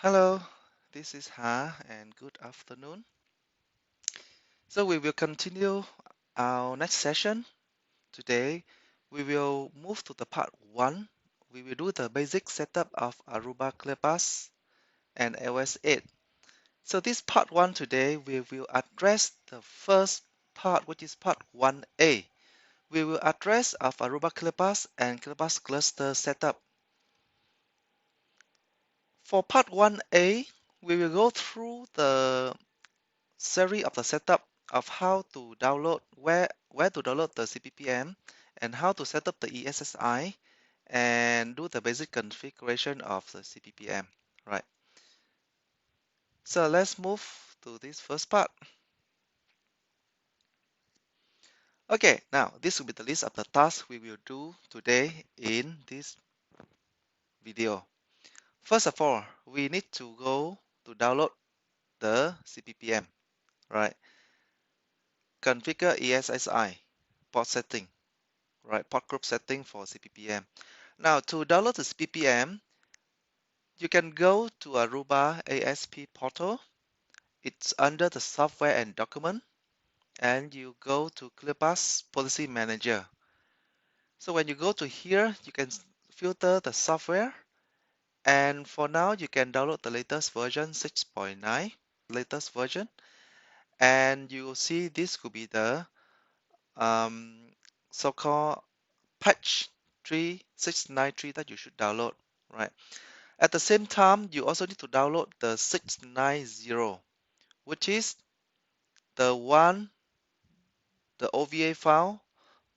Hello, this is Ha and good afternoon. So we will continue our next session. Today we will move to the part 1. We will do the basic setup of Aruba ClearPass and AOS8. So this part 1 today we will address the first part, which is part 1A. We will address of Aruba ClearPass and ClearPass cluster setup. For part 1A, we will go through the series of the setup of how to download where to download the CPPM and how to set up the ESSI and do the basic configuration of the CPPM. Right. So let's move to this first part. Okay, now this will be the list of the tasks we will do today in this video. First of all, we need to go to download the CPPM. Right. Configure ESSI port setting. Right, port group setting for CPPM. Now to download the CPPM, you can go to Aruba ASP portal. It's under the software and document, and you go to ClearPass Policy Manager. So when you go to here, you can filter the software, and for now you can download the latest version 6.9, latest version, and you will see this could be the so-called patch 3693 that you should download, right? At the same time, you also need to download the 690, which is the one, the OVA file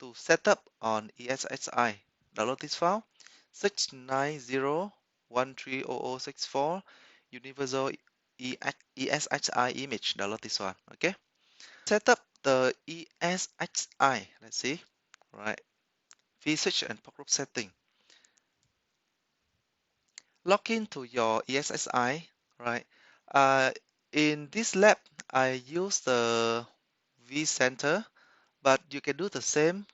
to set up on ESXi. Download this file, 690.130064 Universal ESXi image. Download this one, okay? Set up the ESXi. Let's see, right? vSwitch and port group setting. Log into your ESXi, right? Uh, in this lab, I use the vCenter, but you can do the same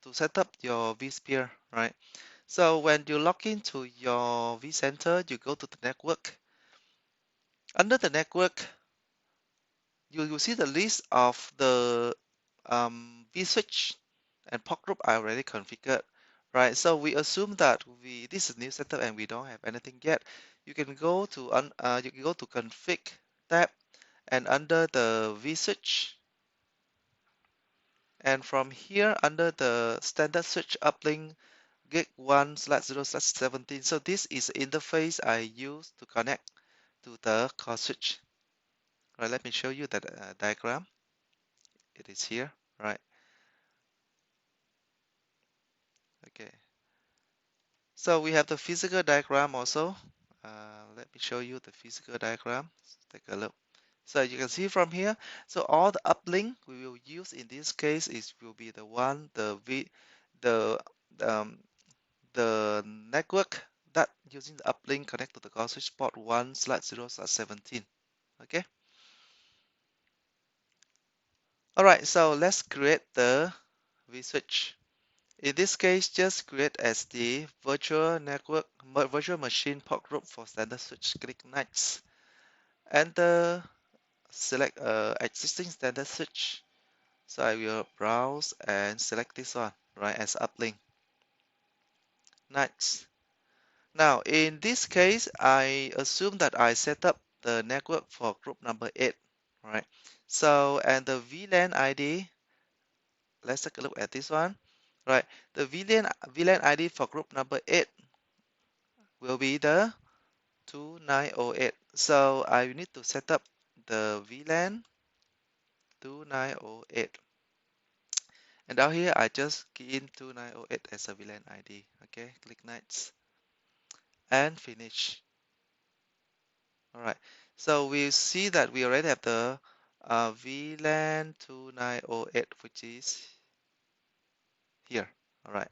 to set up your vSphere, right? So when you log into your vCenter, you go to the network. Under the network, you will see the list of the vSwitch and port group I already configured, right? So we assume that this is new setup and we don't have anything yet. You can go to config tab and under the vSwitch, and from here under the standard switch uplink gig 1/0/17. So this is the interface I use to connect to the core switch. Right, let me show you that diagram. It is here, right? Okay. So we have the physical diagram also. Let me show you the physical diagram. Let's take a look. So you can see from here. So all the uplink we will use in this case will be the one the um, the network that using the uplink connect to the core switch port 1/0/17. Okay. All right. So let's create the vSwitch. In this case, just create as the virtual network, virtual machine port group for standard switch. Click next. Enter, select existing standard switch. So I will browse and select this one, right, as uplink. Next. Now, in this case, I assume that I set up the network for group number 8, right? So, and the VLAN ID, let's take a look at this one, right? The VLAN ID for group number 8 will be the 2908. So I need to set up the VLAN 2908. And down here, I just key in 2908 as a VLAN ID. Okay, click next and finish. All right. So we see that we already have the VLAN 2908, which is here. All right.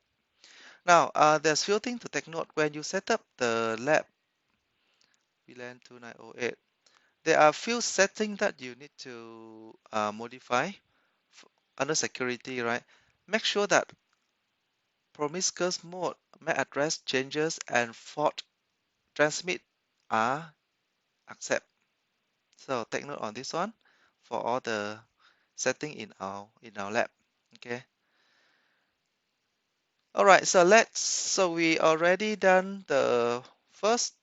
Now, there's few things to take note when you set up the lab VLAN 2908. There are few settings that you need to modify under security, right? Make sure that promiscuous mode, MAC address changes, and fault transmit are accept. So take note on this one for all the setting in our lab. Okay. All right. So we already done the first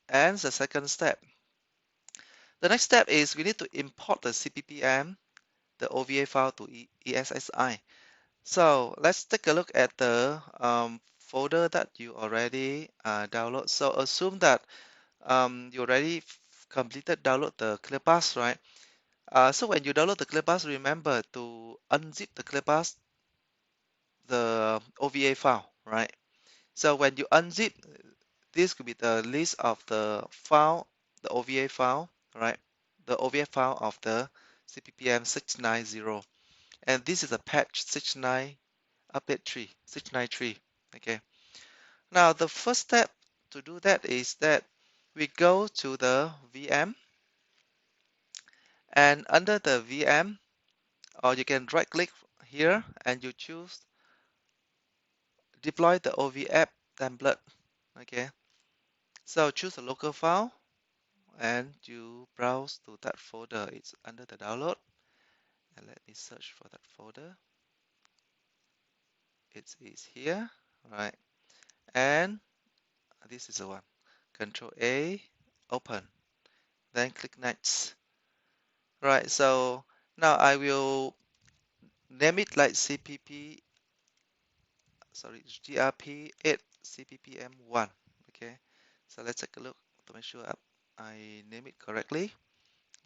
and the second step. The next step is we need to import the CPPM, the OVA file to ESSi. So let's take a look at the folder that you already download. So assume that you already completed download the ClearPass, right? So when you download the ClearPass, remember to unzip the ClearPass, the OVA file, right? So when you unzip, this could be the list of the file, the OVA file, right? The OVA file of the CPPM 690. And this is a patch 69 update 3, 693. Okay. Now the first step to do that is that we go to the VM, and under the VM, or you can right click here and you choose deploy the OVF template. Okay. So choose a local file and you browse to that folder. It's under the download, and let me search for that folder. It is here, right? And this is the one. Control A, open, then click next. Right, so now I will name it like GRP8 CPPM1. Okay, so let's take a look to make sure I name it correctly.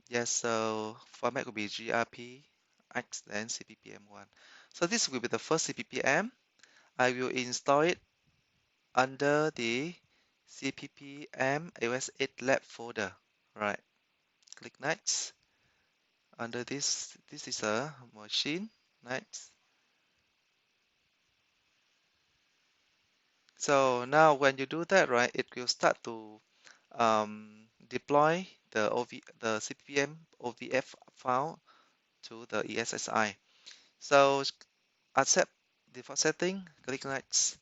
Yes, so format will be GRPX then CPPM1. So this will be the first CPPM. I will install it under the CPPM AOS8 lab folder. Right, click next. Under this is a machine. Next. So now when you do that, right, it will start to deploy the CPPM OVF file to the ESSi. So accept default setting, click next,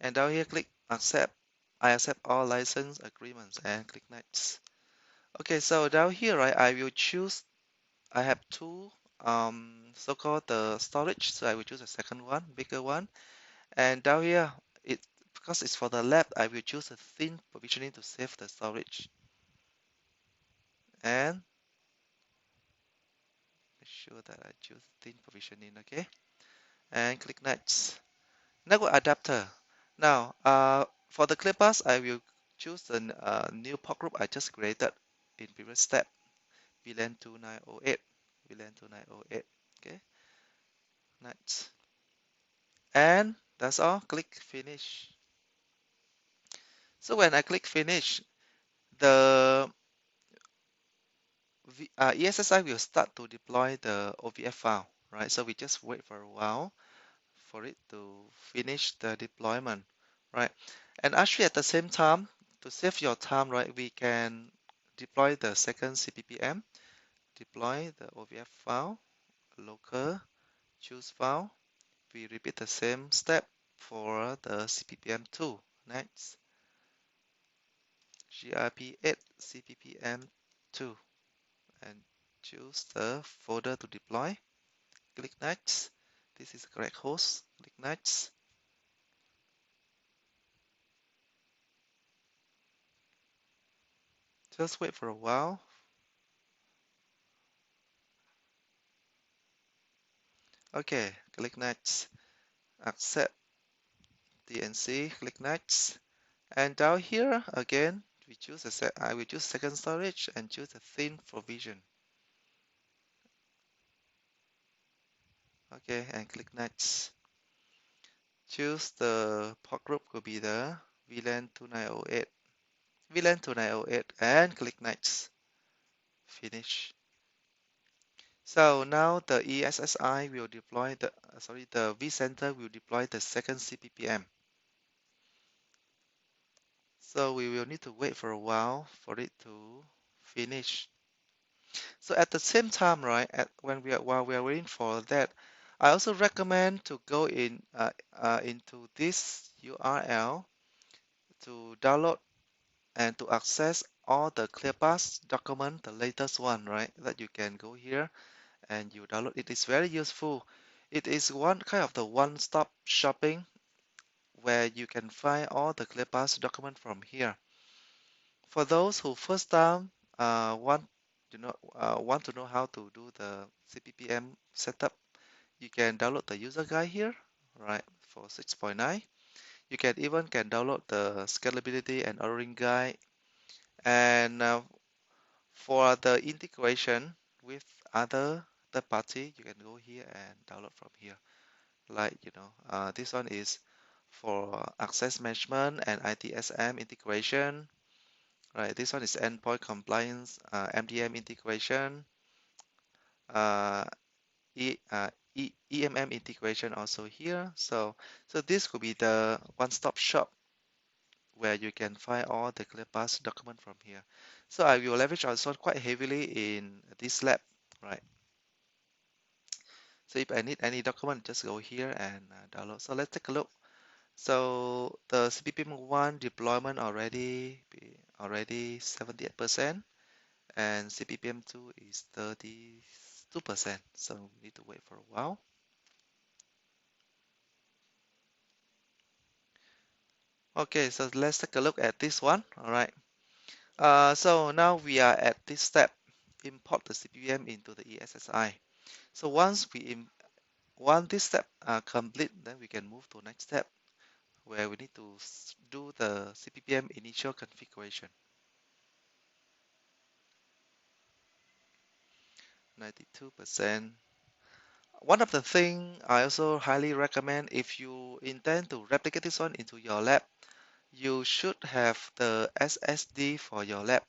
and down here click accept. I accept all license agreements and click next. Okay, so down here, right, I will choose. I have two so-called the storage, so I will choose the second one, bigger one. And down here, it because it's for the lab, I will choose a thin provisioning to save the storage. And make sure that I choose thin provisioning, okay? And click next. Network adapter. Now, for the ClearPass, I will choose the new port group I just created in previous step, VLAN 2908. VLAN 2908. Okay, next. And that's all. Click finish. So when I click finish, the ESSi will start to deploy the OVF file, right? So we just wait for a while for it to finish the deployment, right? And actually at the same time, to save your time, right, we can deploy the second CPPM, deploy the OVF file, local, choose file. We repeat the same step for the CPPM2. Next, GRP8 CPPM2, and choose the folder to deploy. Click next. This is the correct host. Click next. Just wait for a while. Okay, click next. Accept DNC. Click next. And down here again, we choose I will choose second storage and choose the thin provision. Okay, and click next. Choose the port group could be the VLAN 2908. VLAN 2908 and click next. Finish. So now the ESSi will deploy the vCenter will deploy the second CPPM. So we will need to wait for a while for it to finish. So at the same time, right, while we are waiting for that, I also recommend to go into this URL to download and to access all the ClearPass document, the latest one, right? That you can go here and you download. It is very useful. It is one kind of the one-stop shopping where you can find all the ClearPass document from here. For those who first time want to know how to do the CPPM setup, you can download the user guide here, right? For 6.9. You can even download the scalability and ordering guide. And for the integration with other third party, you can go here and download from here. Like, this one is for access management and ITSM integration. Right, this one is endpoint compliance, MDM integration, uh, EMM integration also here. So this could be the one-stop shop where you can find all the ClearPass document from here. So I will leverage also quite heavily in this lab, right? So if I need any document, just go here and download. So let's take a look. So the CPPM1 deployment already 78%, and CPPM2 is 32%. So we need to wait for a while. Okay, so let's take a look at this one. All right. So now we are at this step, import the CPPM into the ESSI. So once this step complete, then we can move to next step where we need to do the CPPM initial configuration. 92%. One of the things I also highly recommend, if you intend to replicate this one into your lab, you should have the SSD for your lab.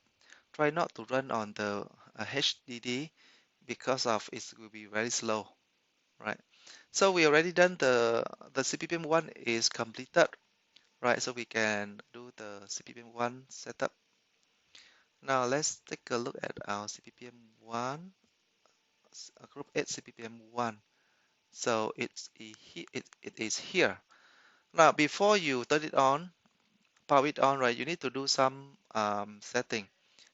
Try not to run on the HDD because of it will be very slow, right? So we already done the CPPM one is completed, right? So we can do the CPPM one setup. Now let's take a look at our CPPM one, group 8 CPPM one. So it is here. Now before you turn it on, power it on, right? You need to do some setting.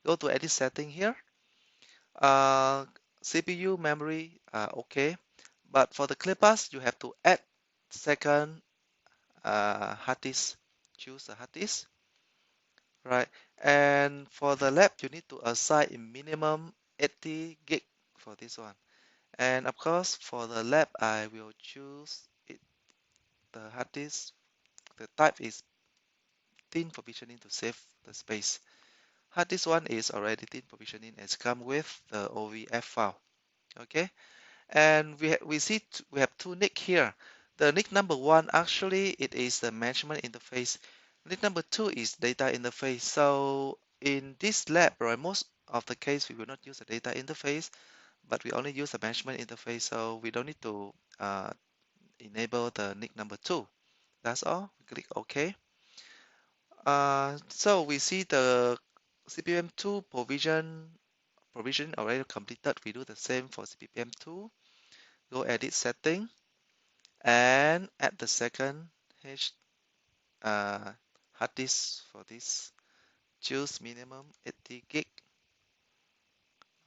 Go to edit setting here. Uh, CPU memory, okay. But for the ClearPass, you have to add second hard disk. Choose a hard disk, right? And for the lab, you need to assign a minimum 80 gig for this one. And of course, for the lab, I will choose it. The hard disk, the type is thin provisioning to save the space. Hard disk one is already thin provisioning and come with the OVF file. Okay. And we see we have two NIC here. The NIC number one, actually it is the management interface. NIC number two is data interface. So in this lab, right, most of the case we will not use the data interface, but we only use the management interface. So we don't need to enable the NIC number two. That's all. Click OK. So we see the CPM2 provision already completed. We do the same for CPPM2. Go edit setting and add the second H hard disk for this. Choose minimum 80 gig.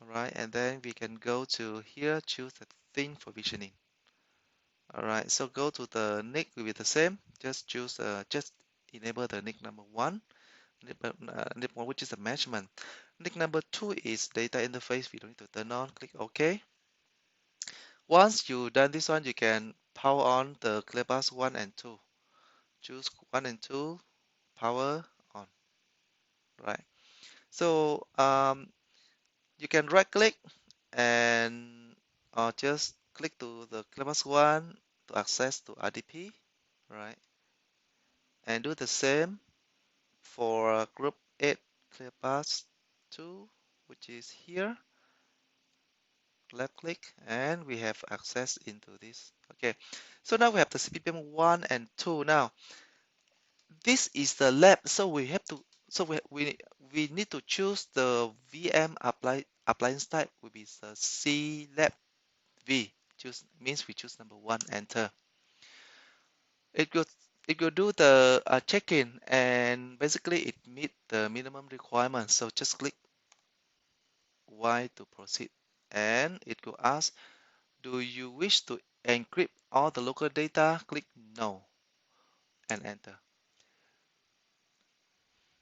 Alright, and then we can go to here, choose the thin provisioning. Alright, so go to the NIC will be the same. Just enable the NIC number one. NIC one, which is the measurement. NIC number two is data interface. We don't need to turn on. Click OK. Once you done this one, you can power on the ClearPass 1 and 2. Choose 1 and 2, power on, right? So you can right click and just click to the ClearPass 1 to access to RDP, right? And do the same for group 8 ClearPass 2, which is here. Left click and we have access into this. Okay, so now we have the CPPM 1 and 2. Now this is the lab, so we have to we need to choose the VM appliance type will be the C lab V. Choose means we choose number one, enter. It will do the check-in, and basically it meet the minimum requirements. So just click Y to proceed. And it will ask, do you wish to encrypt all the local data? Click no and enter.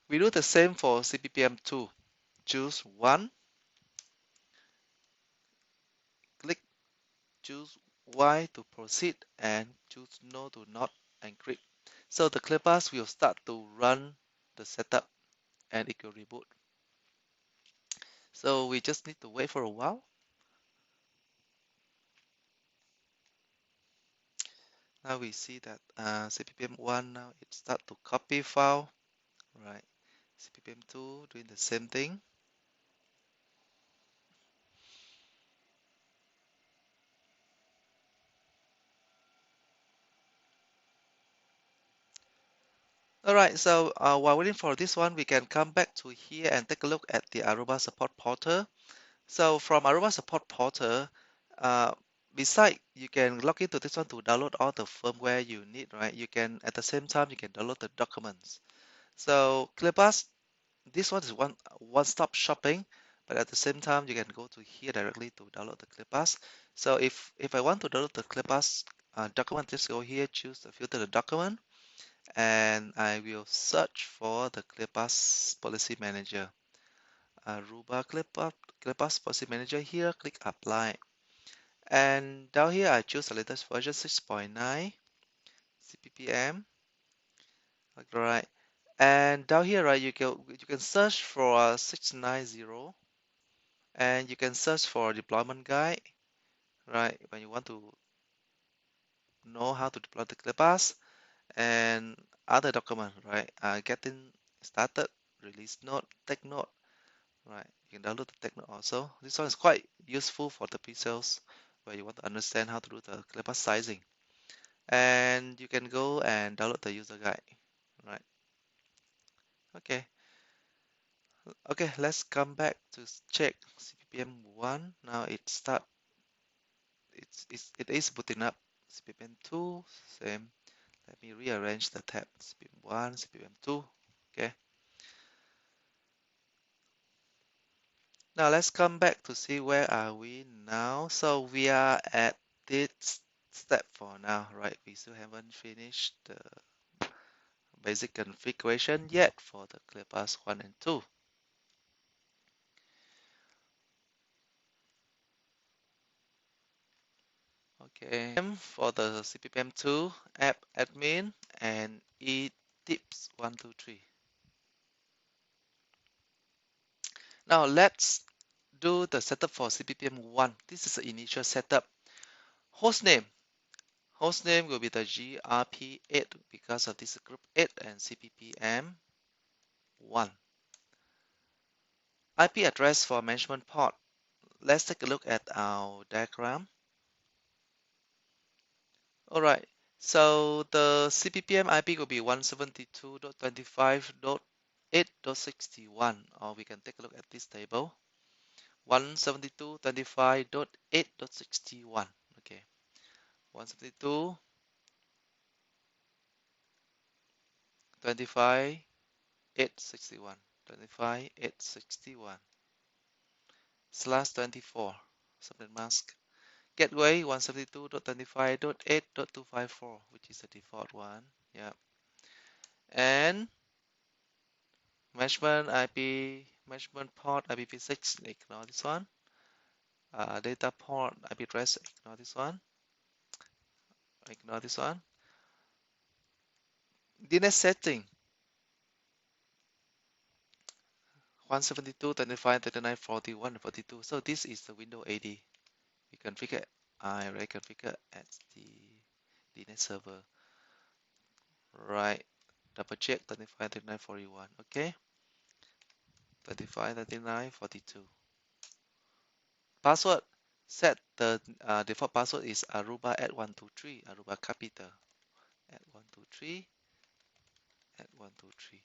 We do the same for CPPM2. Choose one, click choose Y to proceed and choose no to not encrypt. So the ClearPass will start to run the setup and it will reboot. So we just need to wait for a while. Now we see that CPPM1 now it start to copy file, right? CPPM2 doing the same thing. All right, so while waiting for this one, we can come back to here and take a look at the Aruba support portal. So from Aruba support portal, uh, beside you can log into this one to download all the firmware you need, right? You can at the same time you can download the documents. So ClearPass, this one is one-stop shopping, but at the same time you can go to here directly to download the ClearPass. So if I want to download the ClearPass document, just go here, choose the filter the document, and I will search for the ClearPass Policy Manager. Aruba ClearPass Policy Manager here, click Apply. And down here, I choose the latest version 6.9 CPPM. Right. And down here, right, you can search for 690, and you can search for deployment guide, right? When you want to know how to deploy the ClearPass and other document, right? Getting started, release note, take note. Right, you can download the techno also. This one is quite useful for the pre-sales where you want to understand how to do the ClearPass sizing. And you can go and download the user guide. Right. Okay. Okay, let's come back to check CPPM1. Now it is booting up. CPPM2, same. Let me rearrange the tab. CPPM1, CPPM2. Okay. Now let's come back to see where are we now. So we are at this step for now, right? We still haven't finished the basic configuration yet for the ClearPass 1 and 2. Okay, for the CPPM2 app admin and tips 1, 2, 3. Now let's do the setup for CPPM1. This is the initial setup. Hostname. Hostname will be the GRP8 because of this group 8 and CPPM 1. IP address for management port. Let's take a look at our diagram. Alright, so the CPPM IP will be 172.25.8.61, or we can take a look at this table. 172.25.8.61. Okay, 172.25.861. 25.861 slash 24. Subnet mask. Gateway 172.25.8.254, which is the default one. Yeah. And management port IPv6, ignore this one. Data port IP address, ignore this one. Ignore this one. DNS setting 172.25.39.41.42. So this is the window AD. We configure. I already configure at the DNS server. Right. Double check 25.39.41. Okay. 25.39.42. Password. Set the default password is Aruba at 123. Aruba capital at 123 at 123.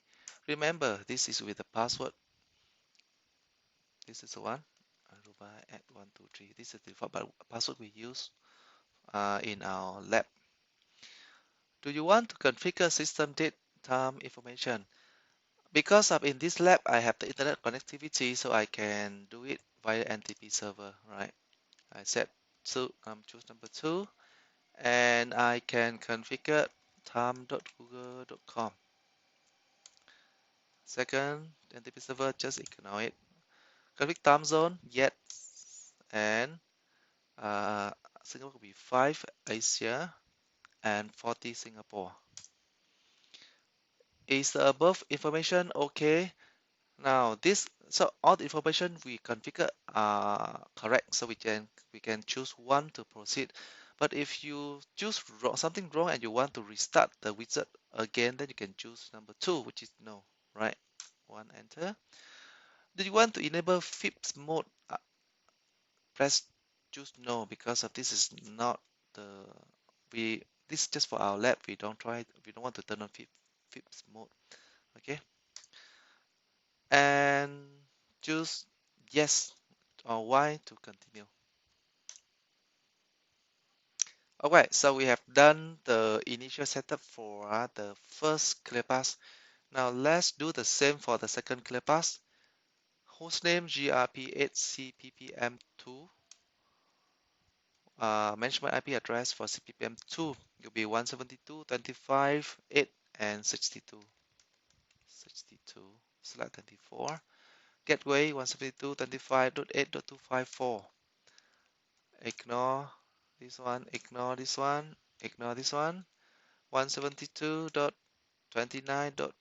Remember, this is with the password. This is the one. Aruba at 123. This is the default password we use in our lab. Do you want to configure system date time information? Because of in this lab, I have the internet connectivity, so I can do it via NTP server, right? I set choose number 2, and I can configure time.google.com. Second, NTP server, just ignore it. Config time zone, yes, and uh, Singapore will be 5 Asia and 40 Singapore. Is the above information okay? Now so all the information we configure are correct, so we can choose one to proceed. But if you choose something wrong and you want to restart the wizard again, then you can choose number 2, which is no, right? One, enter. Do you want to enable FIPS mode? Press choose no, because of this is not the this is just for our lab. We don't want to turn on FIPS mode. Okay, and choose yes or Y to continue. Alright, so we have done the initial setup for the first ClearPass. Now let's do the same for the second ClearPass. Hostname GRP8CPPM2. Management IP address for CPPM2 will be 172.25.8 and 62. 62. Select 24. Gateway 172.25.8.254. Ignore this one, ignore this one, ignore this one. 172.29.20,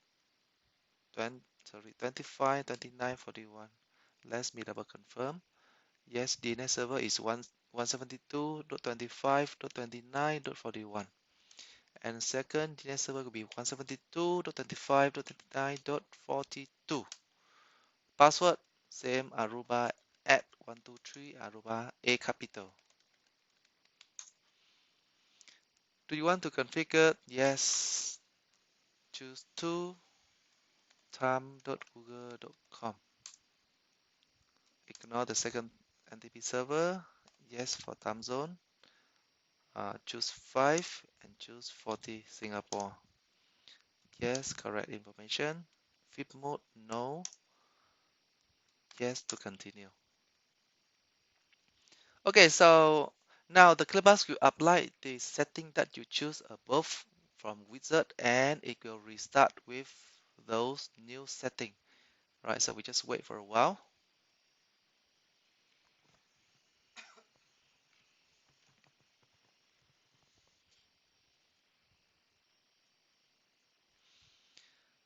sorry, 25, 29, 41. Let me double confirm. Yes, DNS server is 172.25.29.41. And second DNS server will be 172.25.29.42. Password, same Aruba at 123 Aruba A capital. Do you want to configure? Yes. Choose to time.google.com. Ignore the second NTP server. Yes for time zone. Choose 5 and choose 40 Singapore. Yes, correct information. FIP mode, no. Yes to continue. Okay, so now the ClearPass will apply the setting that you choose above from wizard, and it will restart with those new setting. Right, so we just wait for a while.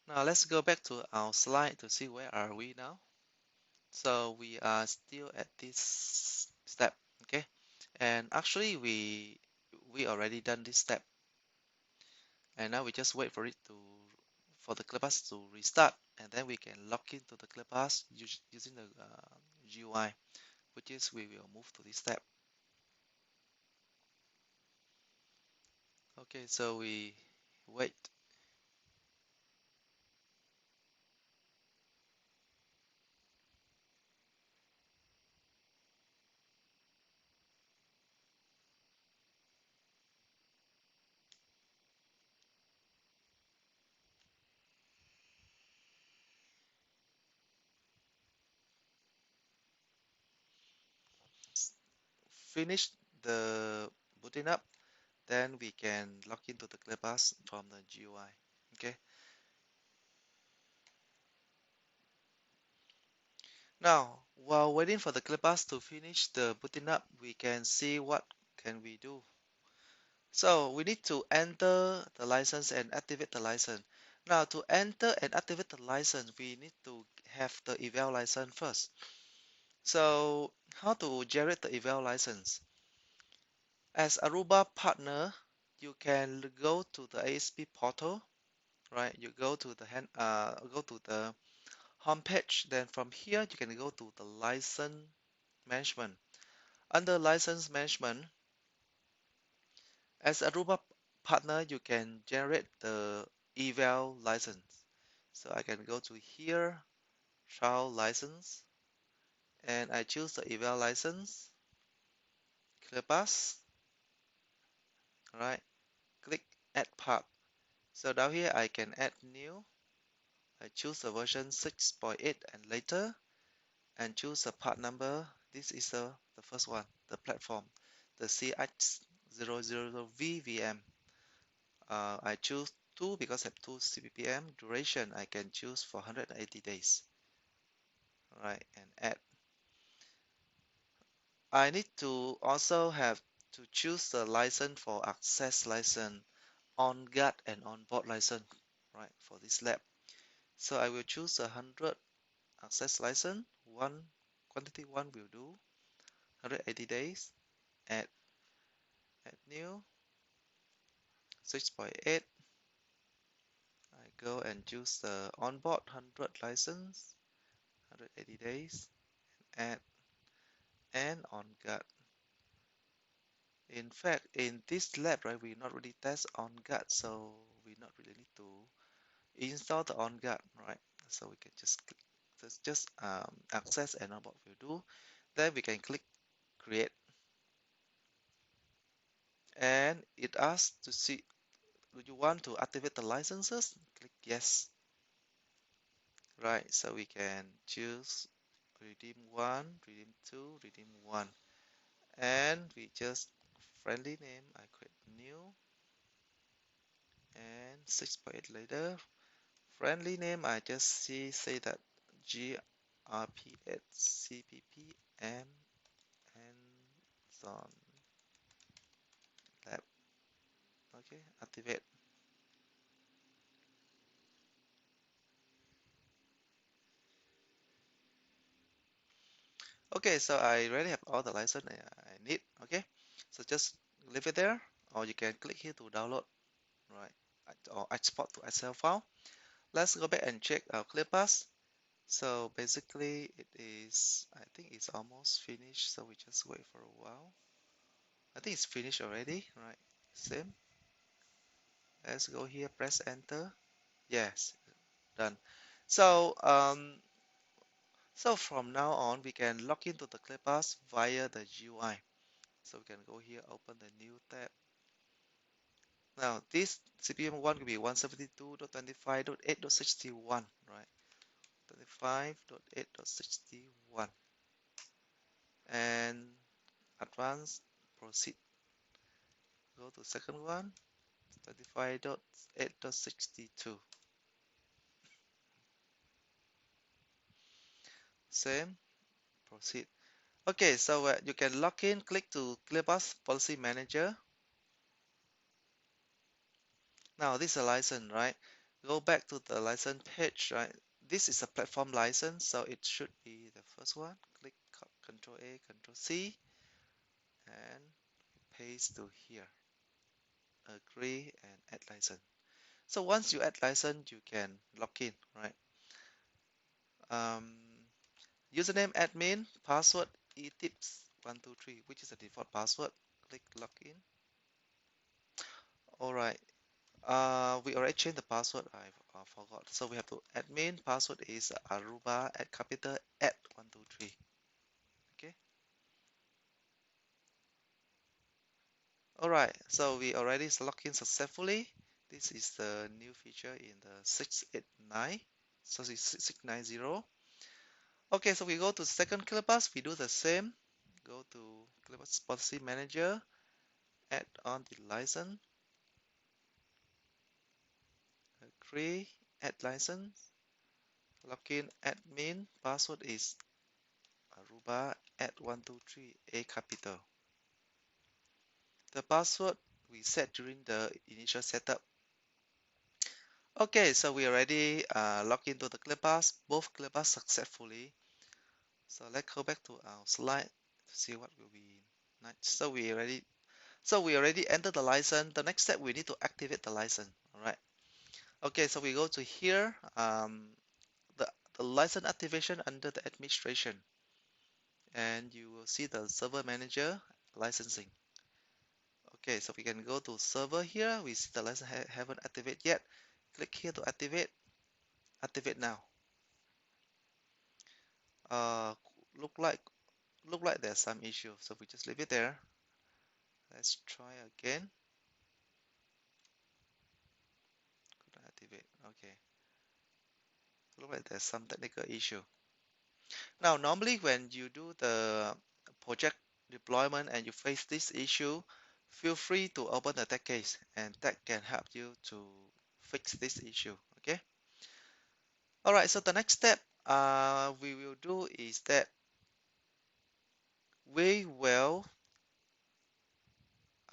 Now let's go back to our slide to see where are we now. So we are still at this step, okay? And actually we already done this step, and now we just wait for it to for the ClearPass to restart, and then we can log into the ClearPass using the GUI, which is we will move to this step. Okay, so we wait. Finish the booting up, then we can log into the ClearPass from the GUI. Okay. Now, while waiting for the ClearPass to finish the booting up, we can see what can we do. So we need to enter the license and activate the license. Now to enter and activate the license, we need to have the eval license first. So how to generate the eval license? As Aruba partner, you can go to the ASP portal, right? You go to the home page. Then from here, you can go to the license management. Under license management, as Aruba partner, you can generate the eval license. So I can go to here, trial license, and I choose the eval license, ClearPass, right? Click add part. So down here I can add new, I choose the version 6.8 and later, and choose the part number. This is the first one, the platform, the CH000VVM. I choose 2 because I have 2 CPPM. Duration I can choose for 180 days. Right, and add. I need to also have to choose the license for access license, on guard and on board license, right, for this lab. So I will choose 100 access license. One quantity one will do 180 days. Add new 6.8. I go and choose the onboard 100 license, 180 days, add and on guard. In fact, in this lab, right, we not really test on guard, so we not really need to install the on guard, right? So we can just click, access and onboard will do. Then we can click create, and it asks to see, do you want to activate the licenses? Click yes. Right, so we can choose redeem 1, redeem 2, redeem 1, and we just friendly name, I create new, and 6.8 later, friendly name, I just say that GRP8 CPPM hands-on lab. Okay, activate. Okay, so I already have all the license I need. Okay, so just leave it there, or you can click here to download, right, or export to Excel file. Let's go back and check our ClearPass. So basically it is, I think it's almost finished, so we just wait for a while. I think it's finished already, right? Same. Let's go here, press enter. Yes, done. So so from now on we can log into the ClearPass via the GUI. So we can go here, open the new tab. Now this CPM1 will be 172.25.8.61, right? 25.8.61, and advanced, proceed. Go to second one, 25.8.62, same, proceed. Okay, so you can log in, click to ClearPass Policy Manager. Now this is a license, right? Go back to the license page, right? This is a platform license, so it should be the first one. Click Control A, Control C, and paste to here. Agree and add license. So once you add license, you can log in, right? Um, Username admin, password etips123, which is the default password. Click login. All right. We already changed the password. I forgot. So we have to admin password is Aruba at capital at 123. Okay. All right. So we already logged in successfully. This is the new feature in the 689. So it's 690. Okay. So we go to second ClearPass. We do the same. Go to ClearPass Policy Manager. Add on the license. Agree. Add license. Login admin. Password is Aruba at 123 A capital. The password we set during the initial setup. Okay, so we already logged into the ClearPass, both ClearPass successfully. So let's go back to our slide to see what will be next. So we already entered the license. The next step, we need to activate the license. All right. Okay, so we go to here, the, the license activation under the administration, and you will see the server manager licensing. Okay, so we can go to server here. We see the license haven't activated yet. Click here to activate. Activate now. Uh, look like look like there's some issue, so we just leave it there. Let's try again. Couldn't activate. Okay. Looks like there's some technical issue. Now, normally when you do the project deployment and you face this issue, feel free to open the tech case and that can help you to fix this issue. Okay. All right. So the next step we will do is that we will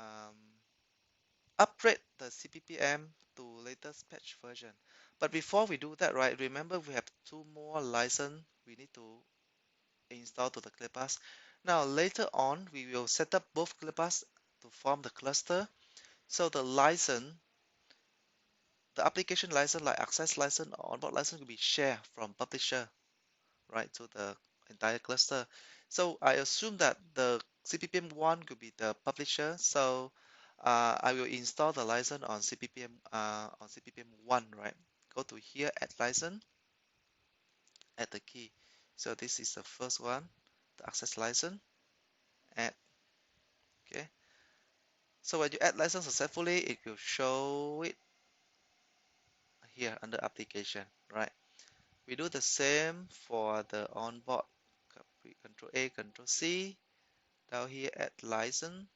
um, upgrade the CPPM to latest patch version. But before we do that, right, remember we have two more license we need to install to the ClearPass. Now later on, we will set up both ClearPass to form the cluster. So the license, the application license like access license or onboard license will be shared from publisher, right, to the entire cluster. So I assume that the CPPM1 could be the publisher. So I will install the license on CPPM1, right? Go to here, add license, add the key. So this is the first one, the access license, add. Okay. So when you add license successfully, it will show it here under application, right? We do the same for the onboard. Control A, Control C. Down here, add license.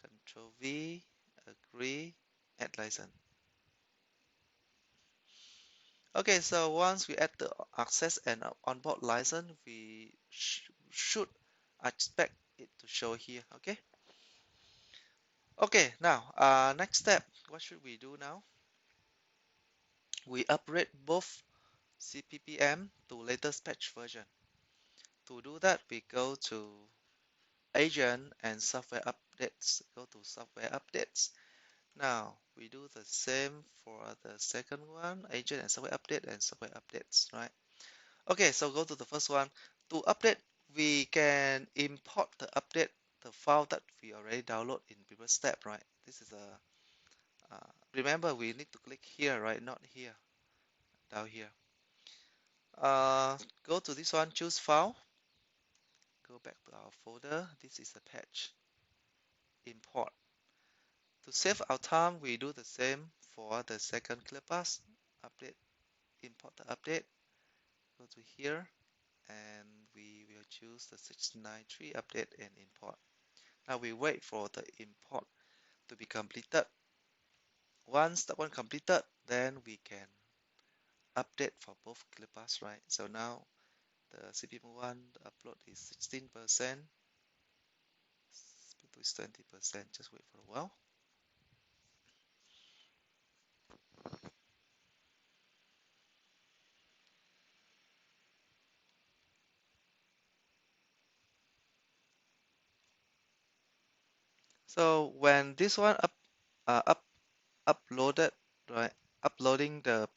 Control V, agree, add license. Okay, so once we add the access and onboard license, we should expect it to show here. Okay. Okay, now next step, what should we do now? We upgrade both CPPM to latest patch version. To do that, we go to agent and software updates. Go to software updates. Now we do the same for the second one, agent and software update and software updates, right? Okay, so go to the first one. To update, we can import the update, the file that we already download in previous step, right? This is remember we need to click here, right? Not here, down here. Go to this one, choose file. Go back to our folder. This is the patch. Import. To save our time, we do the same for the second ClearPass. Update, import the update. Go to here and we will choose the 693 update and import. Now we wait for the import to be completed. Once that one completed, then we can update for both ClearPass, right? So now the CPM1 upload is 16%, speed is 20%. Just wait for a while. So when this one uploaded, right, uploading the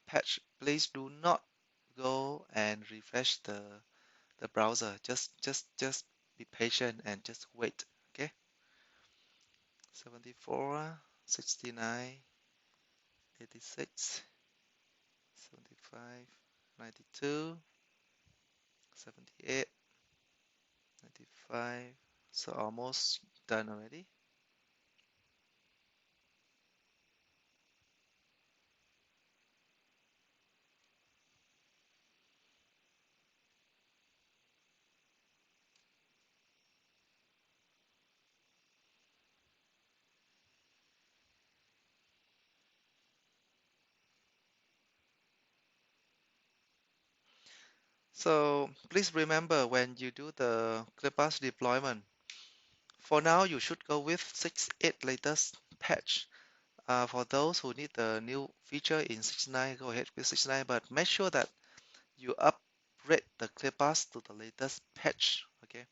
patch, please do not go and refresh the browser. Just be patient and just wait. Okay. 74, 69, 86, 75, 92, 78, 95. So almost done already. So please remember when you do the ClearPass deployment, for now you should go with 6.8 latest patch. For those who need the new feature in 6.9, go ahead with 6.9, but make sure that you upgrade the ClearPass to the latest patch. Okay.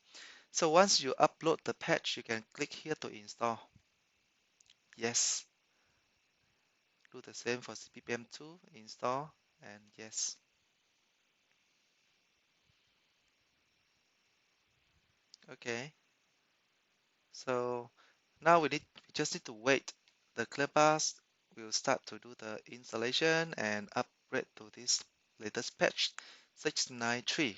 So once you upload the patch, you can click here to install. Yes. Do the same for CPPM2, install, and yes. Okay. So now we just need to wait. The ClearPass will start to do the installation and upgrade to this latest patch 693.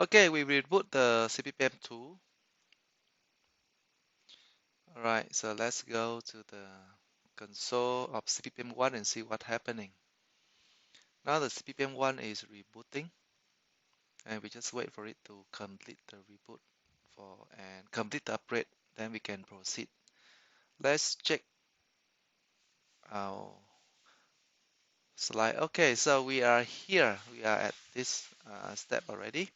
Okay, we reboot the CPPM2. All right, so let's go to the console of CPPM1 and see what's happening. Now the CPPM1 is rebooting, and we just wait for it to complete the reboot and complete the upgrade. Then we can proceed. Let's check our slide. Okay, so we are here. We are at this step already.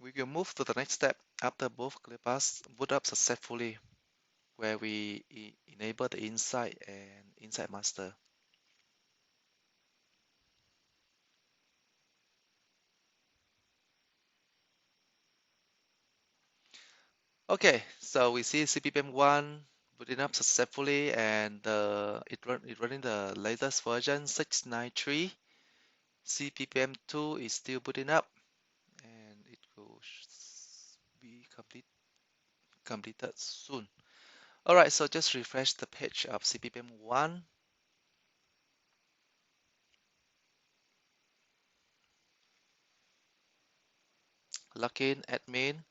We will move to the next step after both ClearPass boot up successfully, where we enable the Insight and Insight Master. Okay, so we see CPPM1 booting up successfully, and it running the latest version 693. CPPM2 is still booting up, and it will be completed soon. All right, so just refresh the page of CPPM1. Login admin.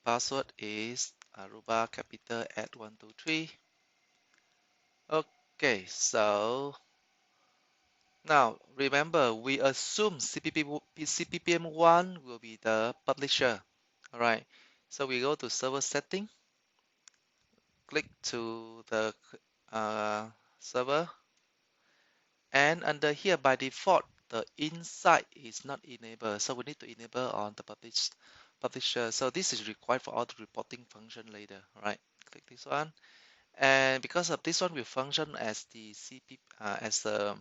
Password is Aruba capital @123. Okay, so now remember we assume CPPM1 will be the publisher. All right, so we go to server setting, click to the server, and under here by default the Insight is not enabled, so we need to enable on the publisher. So this is required for all the reporting function later. All right, click this one. And because of this one will function as the as the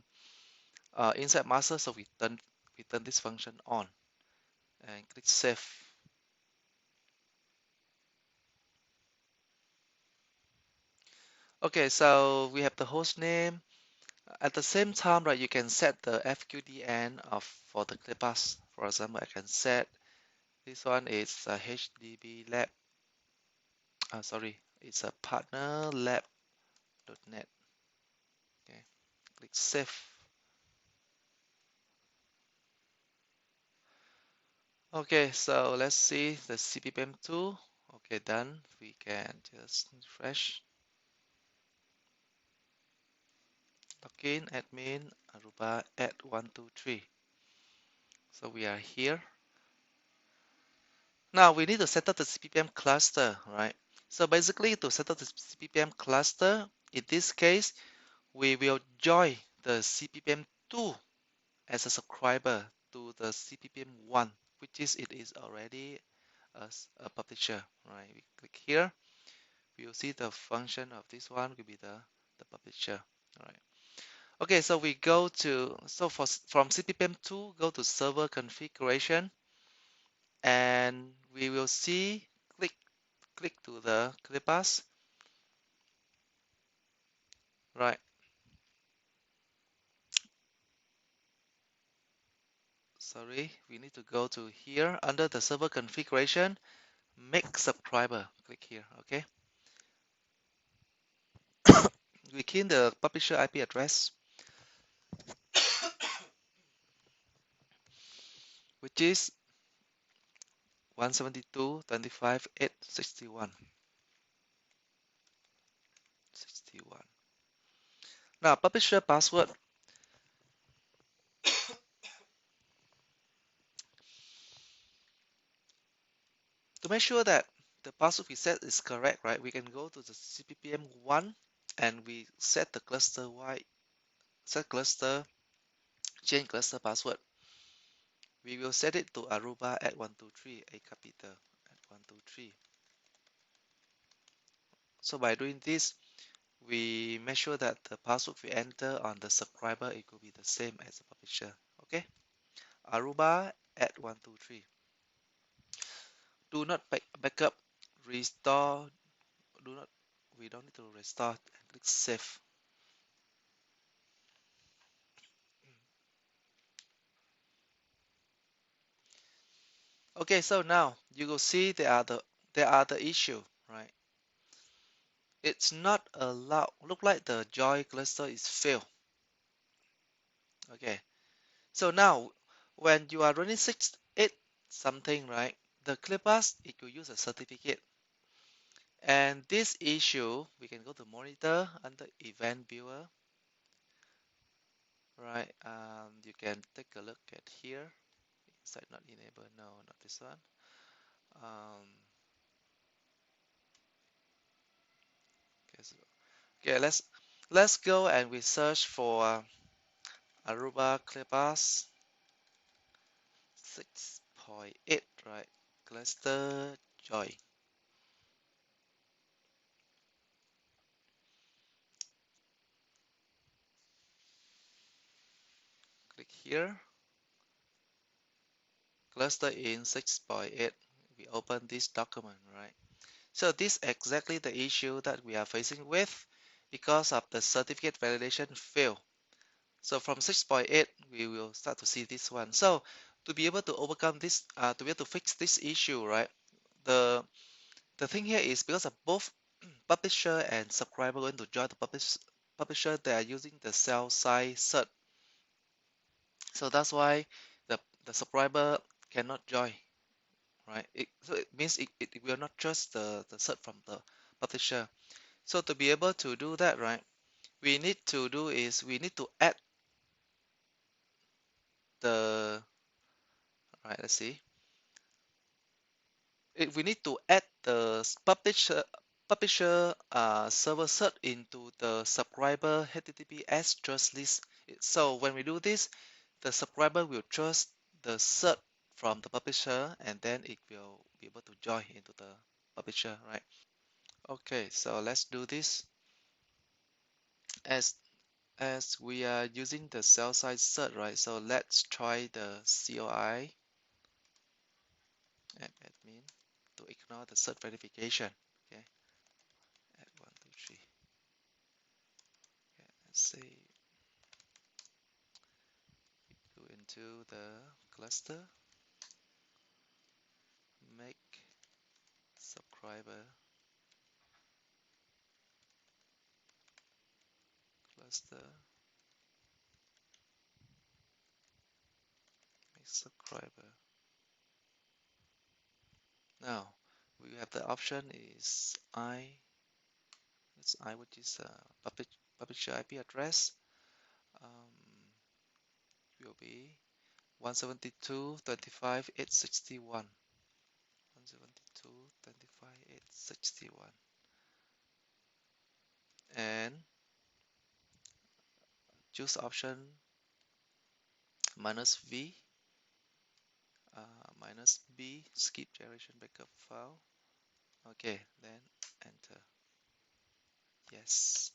Insight master, so we turn this function on and click save. Okay, so we have the host name. At the same time, right, you can set the FQDN of for the ClearPass. For example, I can set this one is a HDB lab. Sorry, it's a partner lab.net. Okay, click save. Okay, so let's see the CPPM2. Okay, done. We can just refresh. Login admin Aruba @123. So we are here. Now we need to set up the CPPM cluster, right? So basically to set up the CPPM cluster, in this case, we will join the CPPM2 as a subscriber to the CPPM1, which is it is already a publisher, right? We click here. We will see the function of this one will be the publisher, all right? Okay, so we go to, so from CPPM2, go to server configuration, and we will see, click to the ClearPass, right? Sorry, we need to go to here under the server configuration, make subscriber, click here, okay? We key in the publisher IP address, which is 172.25.861. 61. Now, publisher password. To make sure that the password we set is correct, right? We can go to the CPPM1 and we set the cluster wide, set cluster, change cluster password. We will set it to Aruba @123, a capital @123. So by doing this, we make sure that the password we enter on the subscriber, it will be the same as the publisher. Okay, Aruba @123. Do not backup, restore. Do not. We don't need to restore. And click save. Okay, so now you will see there are the issue, right? It's not allowed. Look like the joy cluster is failed. Okay, so now When you are running 6.8 something, right? The ClearPass, it will use a certificate. And this issue, we can go to monitor under event viewer, right? You can take a look at here. Site not enabled. No, not this one. Um, okay, okay, let's go and we search for Aruba ClearPass 6.8, right? Cluster join. Click here. Cluster in 6.8. We open this document, right? So this is exactly the issue that we are facing with because of the certificate validation fail. So from 6.8, we will start to see this one. So to be able to overcome this, to be able to fix this issue, right? The the thing here is because of both publisher and subscriber going to join the publisher, they are using the sell side cert. So that's why the subscriber cannot join, right? So it means it will not trust the cert from the publisher. So to be able to do that, right, we need to do is we need to add the, right, let's see. We need to add the publisher server cert into the subscriber HTTPS trust list. So when we do this, the subscriber will trust the cert from the publisher and then it will be able to join into the publisher, right? Okay, so let's do this. As we are using the cell side cert, right? So let's try the COI and admin to ignore the cert verification. Okay, add 1, 2, 3. Okay, let's see. Go into the cluster, make subscriber cluster, make subscriber. Now we have the option is which is publisher IP address. Um, will be 172.25.861. 172.25.861 and choose option -v -b skip generation backup file. Okay, then enter. Yes.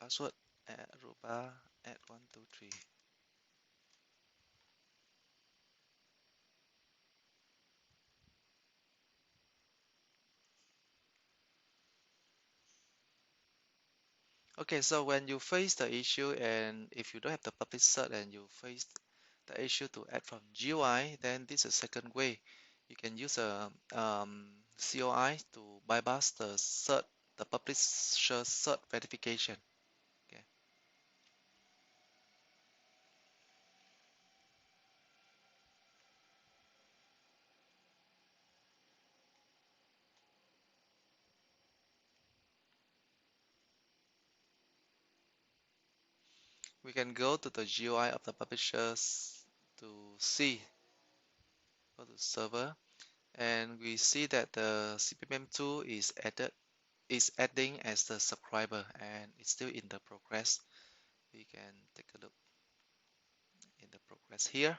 Password Aruba at 123. Okay, so when you face the issue and if you don't have the public cert and you face the issue to add from GUI, then this is a second way. You can use a COI to bypass the cert, the publisher cert verification. Okay. We can go to the GUI of the publishers to see, go to server, and we see that the CPPM2 is adding as the subscriber and it's still in the progress. We can take a look in the progress here.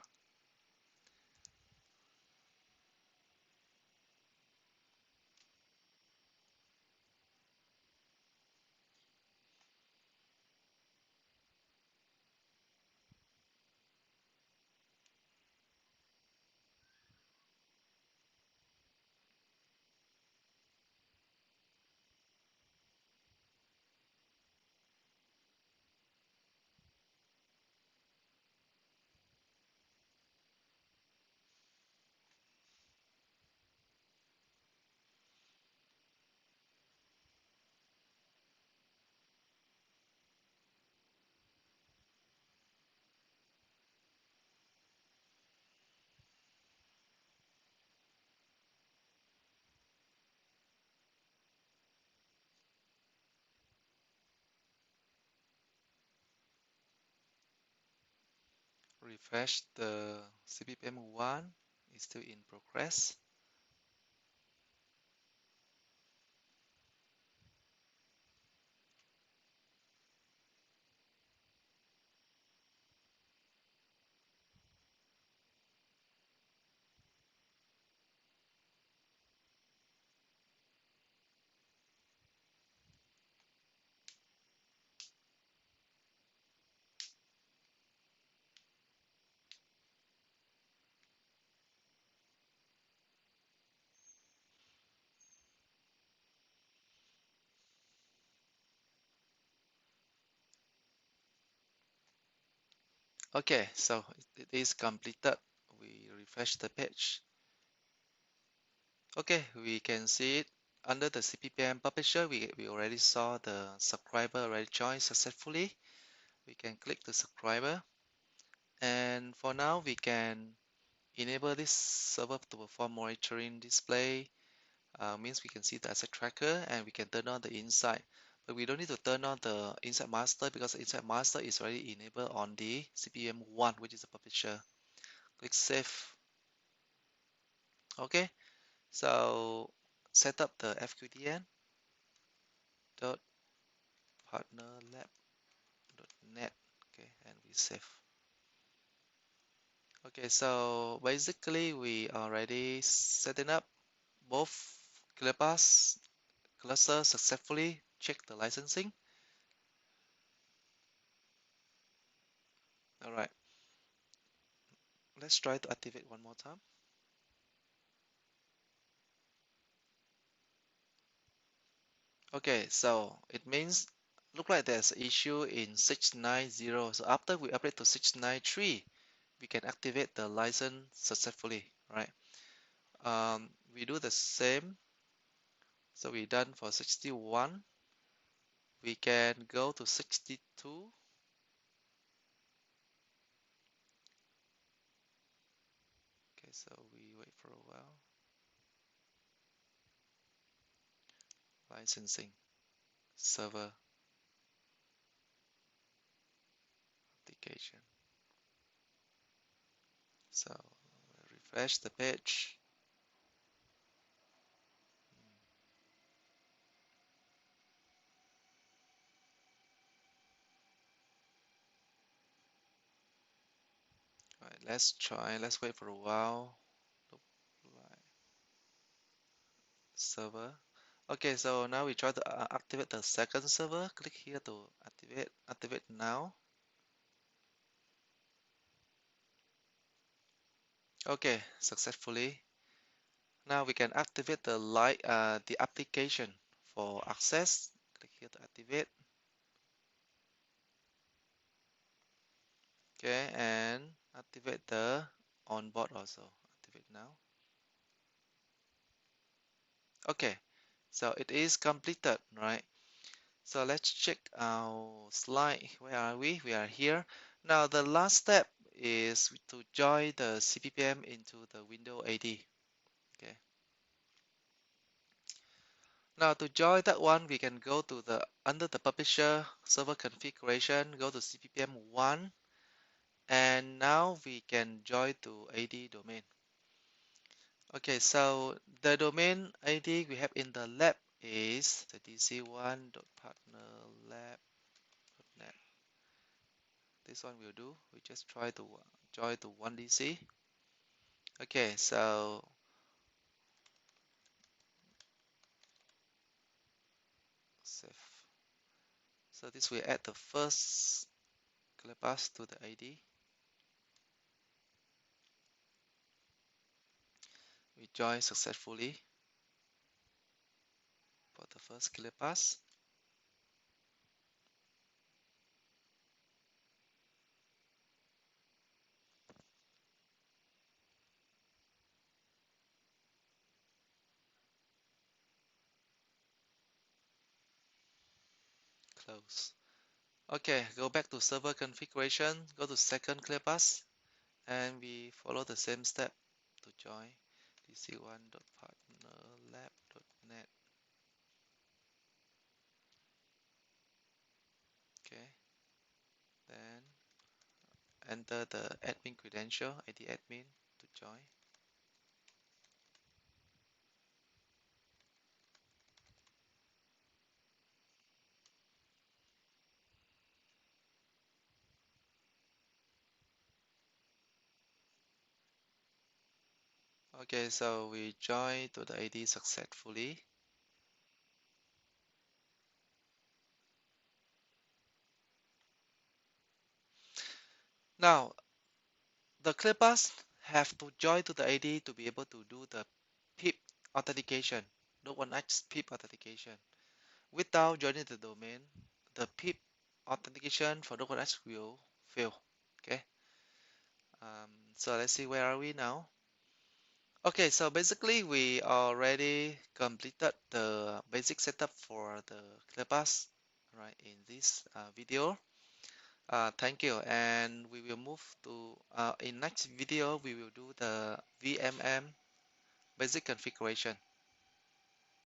Refresh the CPPM1 is still in progress. Okay, so it is completed. We refresh the page. Okay, we can see it under the CPPM publisher. We already saw the subscriber already joined successfully. We can click the subscriber, and for now we can enable this server to perform monitoring display. Means we can see the asset tracker and we can turn on the insight, but we don't need to turn on the insight master because the insight master is already enabled on the CPPM1, which is the publisher. Click save. Okay, so set up the fqdn dot partnerlab.net. Okay, and we save. Okay, so basically we already setting up both ClearPass cluster successfully. Check the licensing. All right, let's try to activate one more time. Okay, so it means look like there's an issue in 690. So after we update to 693, we can activate the license successfully, right? We do the same. So we done for 61. We can go to 62. Okay, so we wait for a while. Licensing, server, application. So refresh the page. All right, let's try. Let's wait for a while. Server. Okay, so now we try to activate the second server. Click here to activate now. Okay, successfully. Now we can activate the application for access. Click here to activate. Okay, and activate the onboard also. Activate now. Okay, so it is completed, right? So let's check our slide. Where are we? We are here. Now the last step is to join the CPPM into the window AD. Okay. Now to join that one, we can go to the under the publisher server configuration, go to CPPM1, and now we can join to AD domain. Okay, so the domain ID we have in the lab is the dc1.partnerlab.net. This one will do. We just try to join to one DC. Okay, so save. So this will add the first ClearPass to the ID. We join successfully for the first ClearPass. Close. Okay, go back to server configuration, go to second ClearPass, and we follow the same step to join dc1.partnerlab.net. Okay, then enter the admin credential, ID admin to join. Okay, so we join to the ID successfully. Now, the ClearPass have to join to the ID to be able to do the PIP authentication, the 1X PIP authentication. Without joining the domain, the PIP authentication for the 1X will fail. Okay. So let's see where are we now. Okay, so basically we already completed the basic setup for the ClearPass right in this video. Thank you, and we will move to in next video we will do the VMM basic configuration.